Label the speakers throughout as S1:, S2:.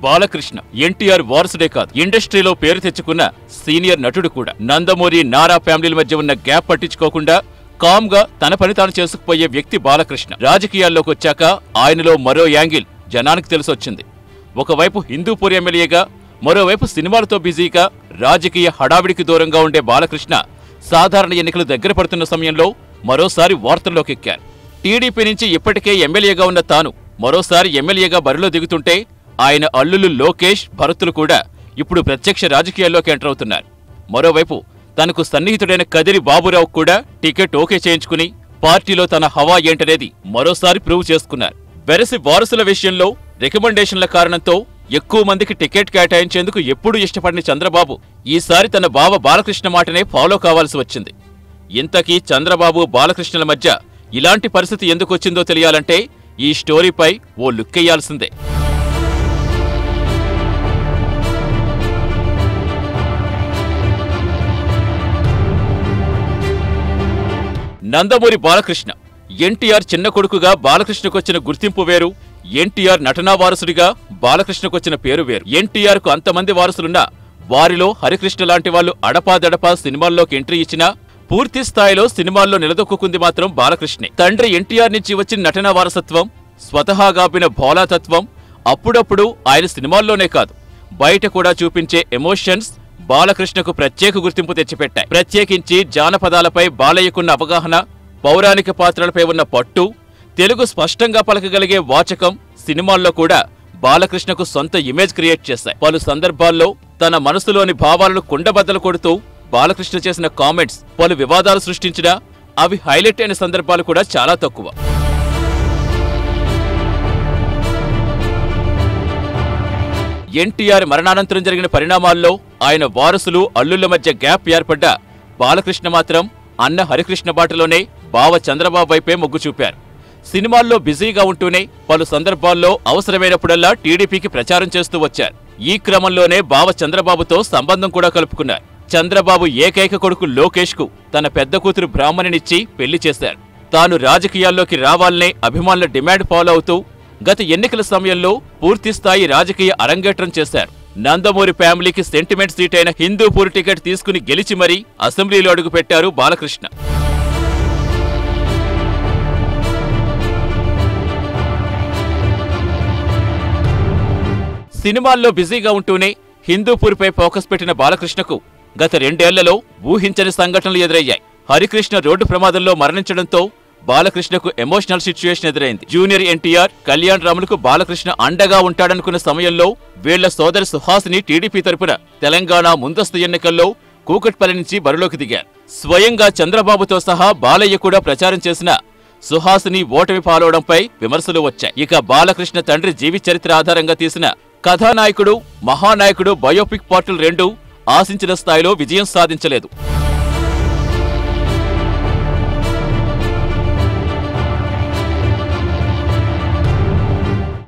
S1: బాలకృష్ణ ఎన్టీఆర్ వారసుడే కాదు, ఇండస్ట్రీలో పేరు తెచ్చుకున్న సీనియర్ నటుడు కూడా. నందమూరి నారా ఫ్యామిలీల మధ్య ఉన్న గ్యాప్ పట్టించుకోకుండా కామ్ గా తన పని తాను చేసుకుపోయే వ్యక్తి బాలకృష్ణ. రాజకీయాల్లోకి వచ్చాక ఆయనలో మరో యాంగిల్ జనానికి తెలిసొచ్చింది. ఒకవైపు హిందూపూర్ ఎమ్మెల్యేగా, మరోవైపు సినిమాలతో బిజీగా రాజకీయ హడావిడికి దూరంగా ఉండే బాలకృష్ణ సాధారణ ఎన్నికలు దగ్గర పడుతున్న సమయంలో మరోసారి వార్తల్లోకెక్కారు. టీడీపీ నుంచి ఇప్పటికే ఎమ్మెల్యేగా ఉన్న తాను మరోసారి ఎమ్మెల్యేగా బరిలో దిగుతుంటే ఆయన అల్లులు లోకేష్, భరతులు కూడా ఇప్పుడు ప్రత్యక్ష రాజకీయాల్లోకి ఎంటర్ అవుతున్నారు. మరోవైపు తనకు సన్నిహితుడైన కదిరి బాబురావు కూడా టికెట్ ఓకే చేయించుకుని పార్టీలో తన హవా ఏంటనేది మరోసారి ప్రూవ్ చేసుకున్నారు. వెరసి వారసుల విషయంలో రికమెండేషన్ల కారణంతో ఎక్కువ మందికి టికెట్ కేటాయించేందుకు ఎప్పుడూ ఇష్టపడిన చంద్రబాబు ఈసారి తన బావ బాలకృష్ణ మాటనే ఫాలో కావాల్సి వచ్చింది. ఇంతకీ చంద్రబాబు బాలకృష్ణల మధ్య ఇలాంటి పరిస్థితి ఎందుకొచ్చిందో తెలియాలంటే ఈ స్టోరీపై ఓ లుక్కెయ్యాల్సిందే. నందమూరి బాలకృష్ణ ఎన్టీఆర్ చిన్న కొడుకుగా బాలకృష్ణకొచ్చిన గుర్తింపు వేరు, ఎన్టీఆర్ నటనా వారసుడిగా బాలకృష్ణకొచ్చిన పేరు వేరు. ఎన్టీఆర్ కు అంతమంది వారసులున్నా వారిలో హరికృష్ణ లాంటి వాళ్లు అడపాదడపా సినిమాల్లోకి ఎంట్రీ ఇచ్చినా పూర్తి స్థాయిలో సినిమాల్లో నిలదొక్కుంది మాత్రం బాలకృష్ణే. తండ్రి ఎన్టీఆర్ నుంచి వచ్చిన నటనా వారసత్వం, స్వతహాగాపిన భోలాతత్వం అప్పుడప్పుడు ఆయన సినిమాల్లోనే కాదు బయట కూడా చూపించే ఎమోషన్స్ బాలకృష్ణకు ప్రత్యేక గుర్తింపు తెచ్చిపెట్టాయి. ప్రత్యేకించి జానపదాలపై బాలయ్యకున్న అవగాహన, పౌరాణిక పాత్రలపై ఉన్న పట్టు, తెలుగు స్పష్టంగా పలకగలిగే వాచకం సినిమాల్లో కూడా బాలకృష్ణకు సొంత ఇమేజ్ క్రియేట్ చేశాయి. పలు సందర్భాల్లో తన మనసులోని భావాలను కుండబద్దలు కొడుతూ బాలకృష్ణ చేసిన కామెంట్స్ పలు వివాదాలు సృష్టించినా అవి హైలైట్ అయిన సందర్భాలు కూడా చాలా తక్కువ. ఎన్టీఆర్ మరణానంతరం జరిగిన పరిణామాల్లో ఆయన వారసులు, అల్లుళ్ల మధ్య గ్యాప్ ఏర్పడ్డా బాలకృష్ణ మాత్రం అన్న హరికృష్ణ బాటలోనే బావ చంద్రబాబు వైపే మొగ్గు చూపారు. సినిమాల్లో బిజీగా ఉంటూనే పలు సందర్భాల్లో అవసరమైనప్పుడల్లా టీడీపీకి ప్రచారం చేస్తూ వచ్చారు. ఈ క్రమంలోనే బావ చంద్రబాబుతో సంబంధం కూడా కలుపుకున్నారు. చంద్రబాబు ఏకైక కొడుకు లోకేష్ కు తన పెద్ద కూతురు బ్రాహ్మణినిచ్చి పెళ్లి చేశారు. తాను రాజకీయాల్లోకి రావాలనే అభిమానుల డిమాండ్ ఫాలో అవుతూ గత ఎన్నికల సమయంలో పూర్తిస్థాయి రాజకీయ అరంగేట్రం చేశారు. నందమూరి ఫ్యామిలీకి సెంటిమెంట్ సీట్ అయిన హిందూపూర్ టికెట్ తీసుకుని గెలిచి మరీ అసెంబ్లీలో అడుగుపెట్టారు బాలకృష్ణ. సినిమాల్లో బిజీగా ఉంటూనే హిందూపూర్పై ఫోకస్ పెట్టిన బాలకృష్ణకు గత 2 ఏళ్లలో ఊహించని సంఘటనలు ఎదురయ్యాయి. హరికృష్ణ రోడ్డు ప్రమాదంలో మరణించడంతో బాలకృష్ణకు ఎమోషనల్ సిచ్యువేషన్ ఎదురైంది. జూనియర్ ఎన్టీఆర్, కళ్యాణ్ రాములకు బాలకృష్ణ అండగా ఉంటాడనుకున్న సమయంలో వీళ్ల సోదరి సుహాసిని టీడీపీ తరపున తెలంగాణ ముందస్తు ఎన్నికల్లో కూకట్పల్లి నుంచి బరిలోకి దిగారు. స్వయంగా చంద్రబాబుతో సహా బాలయ్య కూడా ప్రచారం చేసిన సుహాసిని ఓటమి పాలవడంపై విమర్శలు వచ్చాయి. ఇక బాలకృష్ణ తండ్రి జీవిత చరిత్ర ఆధారంగా తీసిన కథానాయకుడు, మహానాయకుడు బయోపిక్ పార్టులు రెండూ ఆశించిన స్థాయిలో విజయం సాధించలేదు.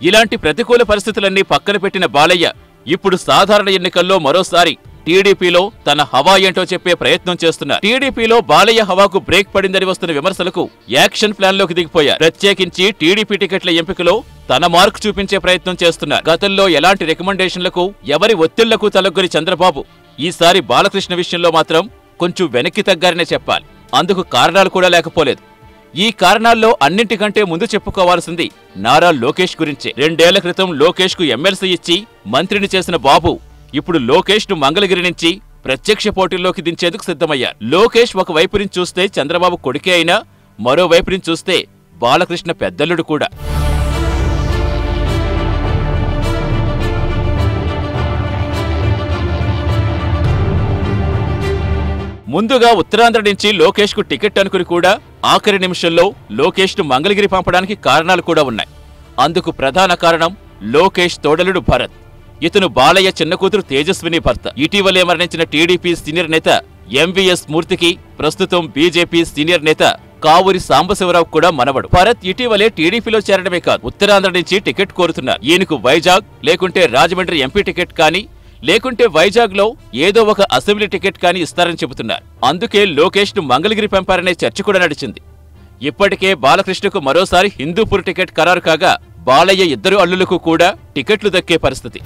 S1: ఇలాంటి ప్రతికూల పరిస్థితులన్నీ పక్కన పెట్టిన బాలయ్య ఇప్పుడు సాధారణ ఎన్నికల్లో మరోసారి టీడీపీలో తన హవా ఏంటో చెప్పే ప్రయత్నం చేస్తున్నారు. టీడీపీలో బాలయ్య హవాకు బ్రేక్ పడిందని వస్తున్న విమర్శలకు యాక్షన్ ప్లాన్ లోకి దిగిపోయారు. ప్రత్యేకించి టీడీపీ టికెట్ల ఎంపికలో తన మార్కు చూపించే ప్రయత్నం చేస్తున్నారు. గతంలో ఎలాంటి రికమెండేషన్లకు, ఎవరి ఒత్తిళ్లకు తలొగ్గని చంద్రబాబు ఈసారి బాలకృష్ణ విషయంలో మాత్రం కొంచెం వెనక్కి తగ్గారనే చెప్పాలి. అందుకు కారణాలు కూడా లేకపోలేదు. ఈ కారణాల్లో అన్నింటికంటే ముందు చెప్పుకోవాల్సింది నారా లోకేష్ గురించే. 2 ఏళ్ల క్రితం లోకేష్ కు ఎమ్మెల్సీ ఇచ్చి మంత్రిని చేసిన బాబు ఇప్పుడు లోకేష్ ను మంగళగిరి నుంచి ప్రత్యక్ష పోటీల్లోకి దించేందుకు సిద్ధమయ్యారు. లోకేష్ ఒక వైపు నుంచి చూస్తే చంద్రబాబు కొడుకే అయినా మరోవైపు నుంచి చూస్తే బాలకృష్ణ పెద్దల్లుడు కూడా. ముందుగా ఉత్తరాంధ్ర నుంచి లోకేష్ కు టికెట్ అనుకుని కూడా ఆఖరి నిమిషంలో లోకేష్ ను మంగళగిరి పంపడానికి కారణాలు కూడా ఉన్నాయి. అందుకు ప్రధాన కారణం లోకేష్ తోడలుడు భరత్. ఇతను బాలయ్య చిన్న కూతురు తేజస్విని భర్త. ఇటీవలే మరణించిన టీడీపీ సీనియర్ నేత ఎంవీఎస్ మూర్తికి ప్రస్తుతం బీజేపీ సీనియర్ నేత కావూరి సాంబశివరావు కూడా మనవడు. భరత్ ఇటీవలే టీడీపీలో చేరడమే కాదు, ఉత్తరాంధ్ర నుంచి టికెట్ కోరుతున్నారు. ఈయనకు వైజాగ్ లేకుంటే రాజమండ్రి ఎంపీ టికెట్ కానీ, లేకుంటే వైజాగ్ లో ఏదో ఒక అసెంబ్లీ టికెట్ కానీ ఇస్తారని చెబుతున్నారు. అందుకే లోకేష్ ను మంగళగిరి పంపారనే చర్చ కూడా నడిచింది. ఇప్పటికే బాలకృష్ణకు మరోసారి హిందూపూర్ టికెట్ ఖరారు కాగా బాలయ్య ఇద్దరు అల్లులకు కూడా టికెట్లు దక్కే పరిస్థితి.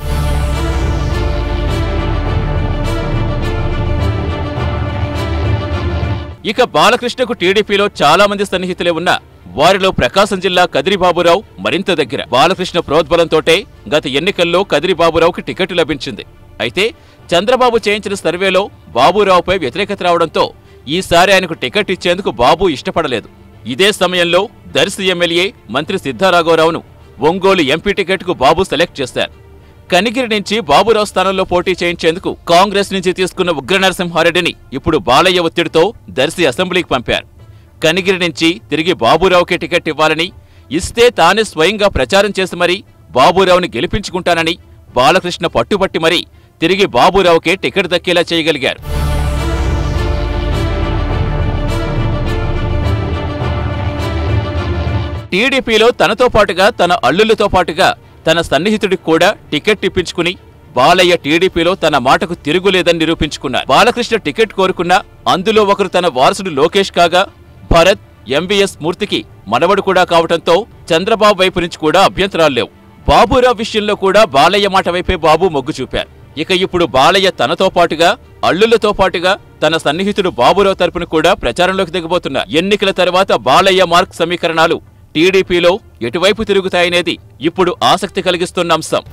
S1: ఇక బాలకృష్ణకు టీడీపీలో చాలా మంది సన్నిహితులే ఉన్నా వారిలో ప్రకాశం జిల్లా కదిరి బాబురావు మరింత దగ్గర. బాలకృష్ణ ప్రోద్బలంతోటే గత ఎన్నికల్లో కదిరి బాబురావుకి టికెట్ లభించింది. అయితే చంద్రబాబు చేయించిన సర్వేలో బాబురావుపై వ్యతిరేకత రావడంతో ఈసారి ఆయనకు టికెట్ ఇచ్చేందుకు బాబు ఇష్టపడలేదు. ఇదే సమయంలో దర్శి ఎమ్మెల్యే మంత్రి సిద్ధారాఘవరావును ఒంగోలు ఎంపీ టికెట్కు బాబు సెలెక్ట్ చేశారు. కనిగిరి నుంచి బాబురావు స్థానంలో పోటీ చేయించేందుకు కాంగ్రెస్ నుంచి తీసుకున్న ఉగ్రనరసింహారెడ్డిని ఇప్పుడు బాలయ్య ఒత్తిడితో దర్శి అసెంబ్లీకి పంపారు. కనిగిరి నుంచి తిరిగి బాబురావుకే టికెట్ ఇవ్వాలని, ఇస్తే తానే స్వయంగా ప్రచారం చేసి మరీ బాబురావుని గెలిపించుకుంటానని బాలకృష్ణ పట్టుబట్టి మరీ తిరిగి బాబురావుకే టికెట్ దక్కేలా చేయగలిగారు. టీడీపీలో తనతో పాటుగా తన అల్లులతో పాటుగా తన సన్నిహితుడికి కూడా టికెట్ ఇప్పించుకుని బాలయ్య టీడీపీలో తన మాటకు తిరుగులేదని నిరూపించుకున్నారు. బాలకృష్ణ టికెట్ కోరుకున్నా అందులో ఒకరు తన వారసుడు లోకేష్ కాగా భరత్ ఎంవీఎస్ మూర్తికి మనవడు కూడా కావడంతో చంద్రబాబు వైపు నుంచి కూడా అభ్యంతరాలు లేవు. బాబురావు విషయంలో కూడా బాలయ్య మాట వైపే బాబు మొగ్గు చూపారు. ఇక ఇప్పుడు బాలయ్య తనతో పాటుగా అల్లులతో పాటుగా తన సన్నిహితుడు బాబురావు తరపున కూడా ప్రచారంలోకి దిగబోతున్నారు. ఎన్నికల తర్వాత బాలయ్య మార్క్ సమీకరణాలు టీడీపీలో ఎటువైపు తిరుగుతాయనేది ఇప్పుడు ఆసక్తి కలిగిస్తున్న అంశం.